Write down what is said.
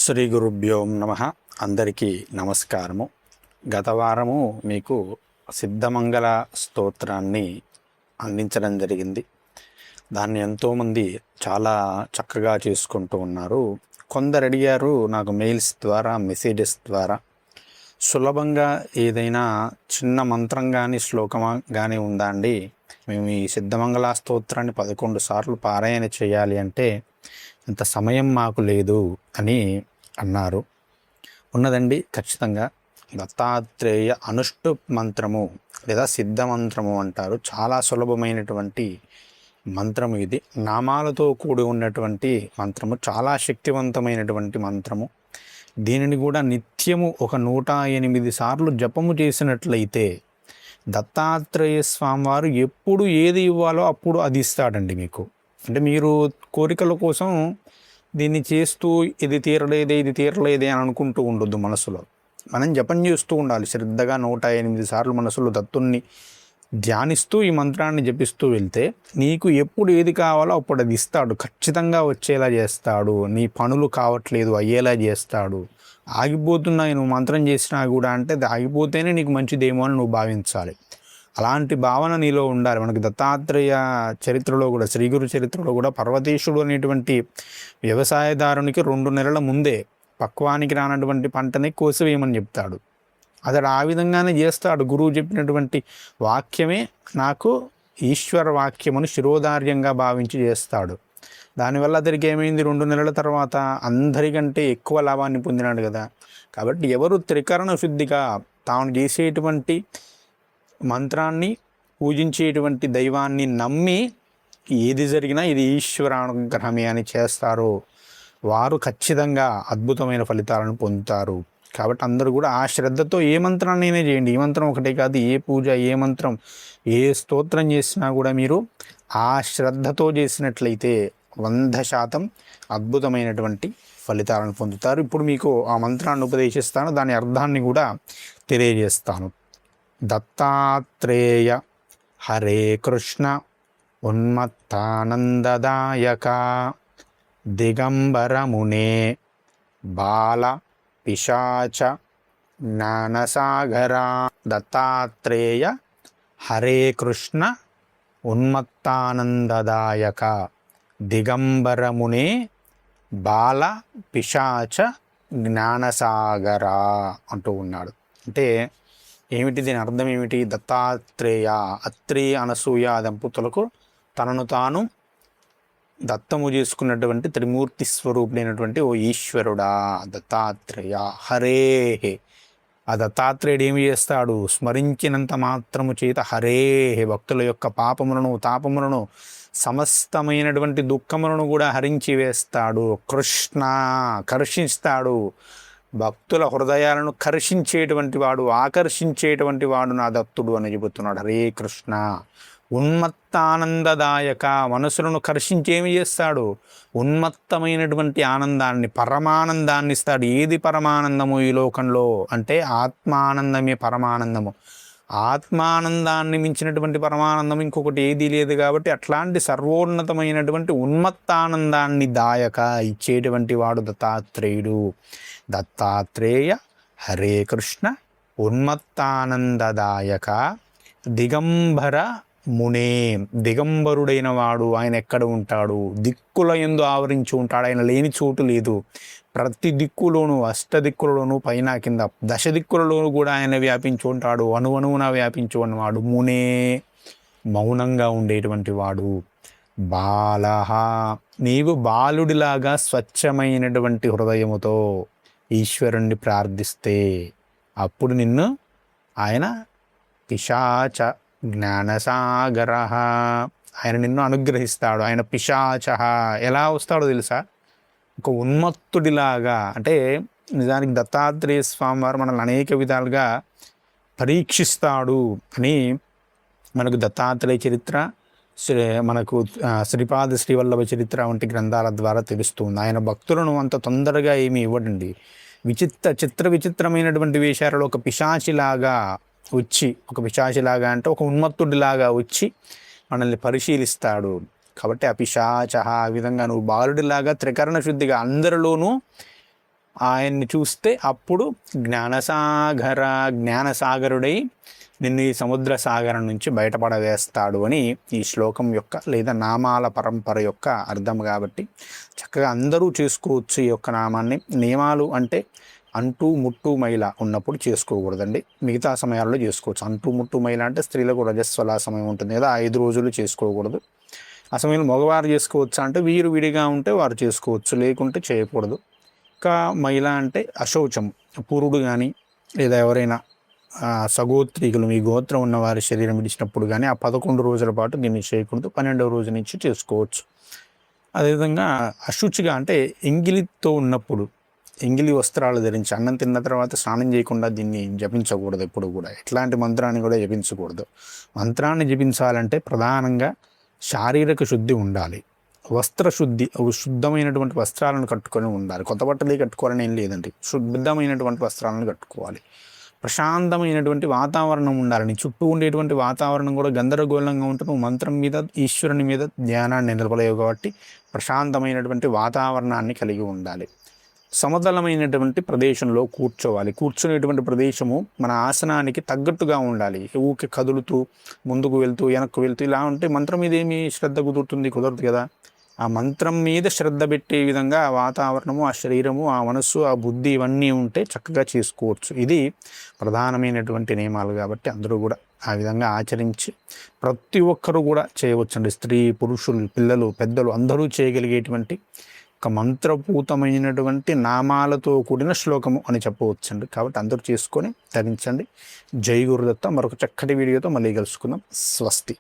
శ్రీ గురుభ్యో నమః. అందరికీ నమస్కారము. గత వారము మీకు సిద్ధమంగళ స్తోత్రాన్ని అందించడం జరిగింది. దాన్ని ఎంతోమంది చాలా చక్కగా చేసుకుంటూ ఉన్నారు. కొందరు అడిగారు నాకు మెయిల్స్ ద్వారా, మెసేజెస్ ద్వారా, సులభంగా ఏదైనా చిన్న మంత్రం కానీ శ్లోకం కానీ ఉందా అండి, మేము ఈ సిద్ధమంగళ స్తోత్రాన్ని 11 సార్లు పారాయణ చేయాలి అంటే ఇంత సమయం మాకు లేదు అని అన్నారు. ఉన్నదండి, ఖచ్చితంగా దత్తాత్రేయ అనుష్టు మంత్రము లేదా సిద్ధ మంత్రము అంటారు. చాలా సులభమైనటువంటి మంత్రము ఇది. నామాలతో కూడి ఉన్నటువంటి మంత్రము, చాలా శక్తివంతమైనటువంటి మంత్రము. దీనిని కూడా నిత్యము ఒక 108 సార్లు జపము చేసినట్లయితే దత్తాత్రేయ స్వామివారు ఎప్పుడు ఏది ఇవ్వాలో అప్పుడు అది ఇస్తాడండి మీకు. అంటే మీరు కోరికల కోసం దీన్ని చేస్తూ ఇది తీరలేదే అని అనుకుంటూ ఉండొద్దు మనసులో. మనం జపం చేస్తూ ఉండాలి శ్రద్ధగా 108 సార్లు మనసులో దత్తుణ్ణి ధ్యానిస్తూ ఈ మంత్రాన్ని జపిస్తూ వెళ్తే నీకు ఎప్పుడు ఏది కావాలో అప్పుడు అది ఇస్తాడు. ఖచ్చితంగా వచ్చేలా చేస్తాడు. నీ పనులు కావట్లేదు అయ్యేలా చేస్తాడు. ఆగిపోతున్నాయి నువ్వు మంత్రం చేసినా కూడా అంటే అది ఆగిపోతేనే నీకు మంచిదేమో అని నువ్వు భావించాలి. అలాంటి భావన నీలో ఉండాలి. మనకి దత్తాత్రేయ చరిత్రలో కూడా, శ్రీగురు చరిత్రలో కూడా పర్వతేశుడు అనేటువంటి వ్యవసాయదారునికి 2 నెలల ముందే పక్వానికి రానటువంటి పంటని కోసివేయమని చెప్తాడు. అతడు ఆ విధంగానే చేస్తాడు. గురువు చెప్పినటువంటి వాక్యమే నాకు ఈశ్వర వాక్యమును శిరోధార్యంగా భావించి చేస్తాడు. దానివల్ల అతడికి ఏమైంది, 2 నెలల తర్వాత అందరికంటే ఎక్కువ లాభాన్ని పొందినాడు కదా. కాబట్టి ఎవరు త్రికరణ శుద్ధిగా తాను చేసేటువంటి మంత్రాన్ని, పూజించేటువంటి దైవాన్ని నమ్మి ఏది జరిగినా ఇది ఈశ్వరానుగ్రహమే అని చేస్తారో వారు ఖచ్చితంగా అద్భుతమైన ఫలితాలను పొందుతారు. కాబట్టి అందరూ కూడా ఆ శ్రద్ధతో ఏ మంత్రాన్నైనా చేయండి. ఈ మంత్రం ఒకటే కాదు, ఏ పూజ, ఏ మంత్రం, ఏ స్తోత్రం చేసినా కూడా మీరు ఆ శ్రద్ధతో చేసినట్లయితే 100% అద్భుతమైనటువంటి ఫలితాలను పొందుతారు. ఇప్పుడు మీకు ఆ మంత్రాన్ని ఉపదేశిస్తాను, దాని అర్థాన్ని కూడా తెలియజేస్తాను. దత్తాత్రేయ హరే కృష్ణ ఉన్మత్తానందదాయక దిగంబరమునే బాల పిశాచ జ్ఞానసాగర. దత్తాత్రేయ హరే కృష్ణ ఉన్మత్తానందదాయక దిగంబరమునే బాల పిశాచ జ్ఞానసాగర అంటూ ఉన్నాడు. అంటే ఏమిటి, దీని అర్థం ఏమిటి? దత్తాత్రేయ, అత్రి అనసూయ దంపతులకు తనను తాను దత్తము చేసుకున్నటువంటి త్రిమూర్తి స్వరూపుడైనటువంటి ఓ ఈశ్వరుడా దత్తాత్రేయ హరే. ఆ దత్తాత్రేయుడు ఏమి చేస్తాడు? స్మరించినంత మాత్రము చేత హరే, భక్తుల యొక్క పాపములను, తాపములను, సమస్తమైనటువంటి దుఃఖములను కూడా హరించి వేస్తాడు. కృష్ణ, కర్షిస్తాడు. భక్తుల హృదయాలను కర్షించేటువంటి వాడు, ఆకర్షించేటువంటి వాడు నా దత్తుడు అని చెబుతున్నాడు. హరే కృష్ణ. ఉన్మత్తానందదాయక, మనసులను కర్షించేమి చేస్తాడు? ఉన్మత్తమైనటువంటి ఆనందాన్ని, పరమానందాన్ని ఇస్తాడు. ఏది పరమానందము ఈ లోకంలో అంటే ఆత్మానందమే పరమానందము. ఆత్మానందాన్ని మించినటువంటి పరమానందం ఇంకొకటి ఏదీ లేదు. కాబట్టి అట్లాంటి సర్వోన్నతమైనటువంటి ఉన్మత్తానందాన్ని దాయక ఇచ్చేటువంటి వాడు దత్తాత్రేయుడు. దత్తాత్రేయ హరే కృష్ణ ఉన్మత్తానందదాయక దిగంబర మునే. దిగంబరుడైన వాడు ఆయన ఎక్కడ ఉంటాడు? దిక్కుల యందు ఆవరించి ఉంటాడు. ఆయన లేని చోటు లేదు. ప్రతి దిక్కులోనూ, అష్టదిక్కులలోనూ, పైన కింద దశ దిక్కులలోనూ కూడా ఆయన వ్యాపించి ఉంటాడు. అణువణువున వ్యాపించి ఉన్నవాడు. మునే, మౌనంగా ఉండేటువంటి వాడు. బాలహ, నీవు బాలుడిలాగా స్వచ్ఛమైనటువంటి హృదయముతో ఈశ్వరుణ్ణి ప్రార్థిస్తే అప్పుడు నిన్ను ఆయన పిశాచ జ్ఞానసాగర, ఆయన నిన్ను అనుగ్రహిస్తాడు. ఆయన పిశాచ ఎలా వస్తాడో తెలుసా? ఒక ఉన్మత్తుడిలాగా. అంటే నిజానికి దత్తాత్రేయ స్వామి వారు మనల్ని అనేక విధాలుగా పరీక్షిస్తాడు అని మనకు దత్తాత్రేయ చరిత్ర, మనకు శ్రీపాద శ్రీవల్లభ చరిత్ర వంటి గ్రంథాల ద్వారా తెలుస్తుంది. ఆయన భక్తులను అంత తొందరగా ఏమీ ఇవ్వడండి. చిత్ర విచిత్రమైనటువంటి వేషాలలో ఒక పిశాచిలాగా వచ్చి, ఒక పిశాచిలాగా అంటే ఒక ఉన్మత్తుడిలాగా వచ్చి మనల్ని పరిశీలిస్తాడు. కాబట్టి ఆ పిశాచ, ఆ విధంగా నువ్వు బాలుడిలాగా త్రికరణ శుద్ధిగా అందరిలోనూ ఆయన్ని చూస్తే అప్పుడు జ్ఞానసాగరుడై నిన్ను ఈ సముద్ర సాగరం నుంచి బయటపడవేస్తాడు అని ఈ శ్లోకం యొక్క లేదా నామాల పరంపర యొక్క అర్థం. కాబట్టి చక్కగా అందరూ చేసుకోవచ్చు ఈ యొక్క నామాన్ని. నియమాలు అంటే అంటూ ముట్టు మైల ఉన్నప్పుడు చేసుకోకూడదండి, మిగతా సమయాల్లో చేసుకోవచ్చు. అంటూ ముట్టు మైల అంటే స్త్రీలకు రజస్వల సమయం ఉంటుంది కదా, 5 రోజులు చేసుకోకూడదు. ఆ సమయంలో మగవారు చేసుకోవచ్చు అంటే వీరు విడిగా ఉంటే వారు చేసుకోవచ్చు, లేకుంటే చేయకూడదు. ఇంకా మైల అంటే అశౌచం, పురుడు కానీ లేదా ఎవరైనా సగోత్రీకులు మీ గోత్రం ఉన్న వారి శరీరం విడిచినప్పుడు కానీ ఆ 11 రోజుల పాటు దీన్ని చేయకూడదు. 12వ రోజు నుంచి చేసుకోవచ్చు. అదేవిధంగా అశుచిగా అంటే ఎంగిలితో ఉన్నప్పుడు ఎంగిలి వస్త్రాలు ధరించి అన్నం తిన్న తర్వాత స్నానం చేయకుండా దీన్ని జపించకూడదు. ఎప్పుడు కూడా ఎట్లాంటి మంత్రాన్ని కూడా జపించకూడదు. మంత్రాన్ని జపించాలంటే ప్రధానంగా శారీరక శుద్ధి ఉండాలి, వస్త్రశుద్ధి, శుద్ధమైనటువంటి వస్త్రాలను కట్టుకొని ఉండాలి. కొత్త బట్టలే కట్టుకోవాలని ఏం లేదండి, శుద్ధమైనటువంటి వస్త్రాలను కట్టుకోవాలి. ప్రశాంతమైనటువంటి వాతావరణం ఉండాలి. నీ చుట్టూ ఉండేటువంటి వాతావరణం కూడా గందరగోళంగా ఉంటే నువ్వు మంత్రం మీద ఈశ్వరుని మీద ధ్యానాన్ని నిలపలేవు. కాబట్టి ప్రశాంతమైనటువంటి వాతావరణాన్ని కలిగి ఉండాలి. సమతలమైనటువంటి ప్రదేశంలో కూర్చోవాలి. కూర్చునేటువంటి ప్రదేశము మన ఆసనానికి తగ్గట్టుగా ఉండాలి. ఊరికి కదులుతూ ముందుకు వెళ్తూ వెనక్కు వెళ్తూ ఇలా ఉంటే మంత్రం మీద ఏమి శ్రద్ధ కుదరదు కదా. ఆ మంత్రం మీద శ్రద్ధ పెట్టే విధంగా ఆ వాతావరణము, ఆ శరీరము, ఆ మనస్సు, ఆ బుద్ధి ఇవన్నీ ఉంటే చక్కగా చేసుకోవచ్చు. ఇది ప్రధానమైనటువంటి నియమాలు. కాబట్టి అందరూ కూడా ఆ విధంగా ఆచరించి ప్రతి ఒక్కరూ కూడా చేయవచ్చండి. స్త్రీ, పురుషులు, పిల్లలు, పెద్దలు అందరూ చేయగలిగేటువంటి ఒక మంత్రపూతమైనటువంటి నామాలతో కూడిన శ్లోకము అని చెప్పవచ్చండి. కాబట్టి అందరూ చేసుకొని ధరించండి. జై గురుదత్త. మరొక చక్కటి వీడియోతో మళ్ళీ కలుసుకుందాం. స్వస్తి.